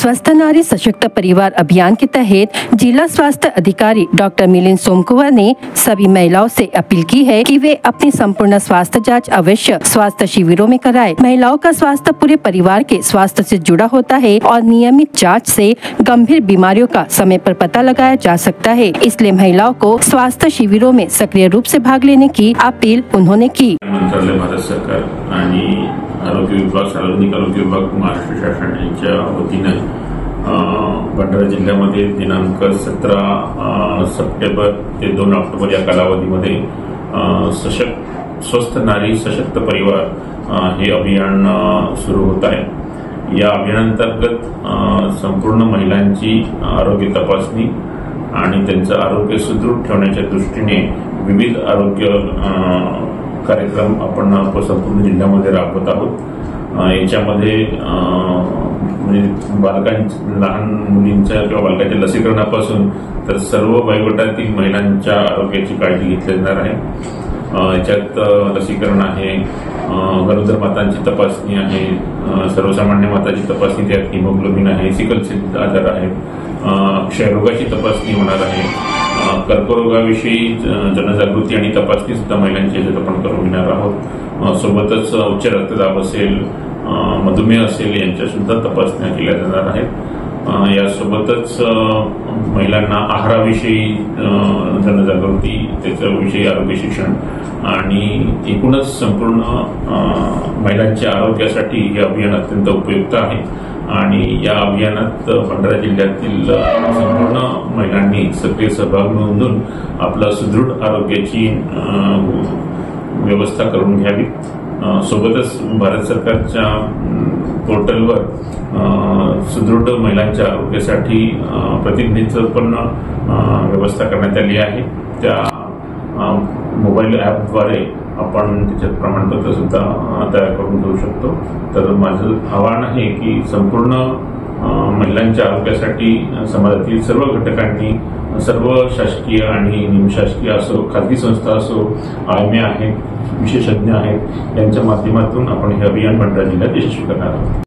स्वस्थ नारी सशक्त परिवार अभियान के तहत जिला स्वास्थ्य अधिकारी डॉक्टर मिलिंद सोमकुमार ने सभी महिलाओं से अपील की है कि वे अपनी संपूर्ण स्वास्थ्य जांच अवश्य स्वास्थ्य शिविरों में कराएं। महिलाओं का स्वास्थ्य पूरे परिवार के स्वास्थ्य से जुड़ा होता है और नियमित जांच से गंभीर बीमारियों का समय पर पता लगाया जा सकता है। इसलिए महिलाओं को स्वास्थ्य शिविरों में सक्रिय रूप से भाग लेने की अपील उन्होंने की। मंत्रालय, भारत सरकार आणि आरोग्य विभाग, सार्वजनिक आरोग्य विभाग, महाराष्ट्र शासन यांच्या वतीने भंडारा जिल्ह्यामध्ये दिनांक 17 सप्टेंबर ते 2 ऑक्टोबर या कालावधीमध्ये स्वस्थ नारी सशक्त परिवार हे अभियान सुरू होत आहे। या अभियानांतर्गत संपूर्ण महिलांची आरोग्य तपासणी आणि त्यांचं आरोग्य सुदृढ ठेवण्याच्या दृष्टीने विविध आरोग्य कार्यक्रम आपण संपूर्ण जिल्ह्यामध्ये राबवत आहोत। याच्यामध्ये लहान मुलींच्या किंवा बालकांच्या लसीकरणापासून तर सर्व वयोगटातील महिलांच्या आरोग्याची काळजी घेतली जाणार आहे। याच्यात लसीकरण आहे, गरोदर मातांची तपासणी आहे, सर्वसामान्य माताची तपासणी, त्यात हिमोग्लोबिन आहे, सिकल सेल आजार आहे, क्षयरोगाची तपासणी होणार आहे, कर्करोगाविषयी जनजागृती आणि तपासणी सुद्धा महिलांची याच्यात आपण करून घेणार आहोत। सोबतच उच्च रक्तदाब असेल, मधुमेह असेल यांच्या सुद्धा तपासण्या केल्या जाणार आहेत। यासोबतच महिलांना आहाराविषयी जनजागृती, त्याच्याविषयी आरोग्य शिक्षण आणि एकूणच संपूर्ण महिलांच्या आरोग्यासाठी हे अभियान अत्यंत उपयुक्त आहे। आणि या अभियानात भंडारा जिल्ह्यातील संपूर्ण महिलांनी सक्रिय सहभाग नोंदवून आपल्या सुदृढ आरोग्याची व्यवस्था करून घ्यावी। सोबतच भारत सरकारच्या पोर्टलवर सुदृढ महिलांच्या आरोग्यासाठी प्रतिनिधीत्व पण व्यवस्था करण्यात आली आहे। त्या मोबाईल ॲपद्वारे आपण त्याच्यात प्रमाणपत्र सुद्धा तयार करून घेऊ शकतो। तर माझं आवाहन आहे की संपूर्ण महिलांच्या आरोग्यासाठी समाजातील सर्व घटकांनी, सर्व शासकीय आणि निमशासकीय असो, खाजगी संस्था असो, आयमे आहेत, विशेषज्ञ आहेत, यांच्या माध्यमातून आपण हे अभियान भंडारा जिल्ह्यात यशस्वी करणार आहोत।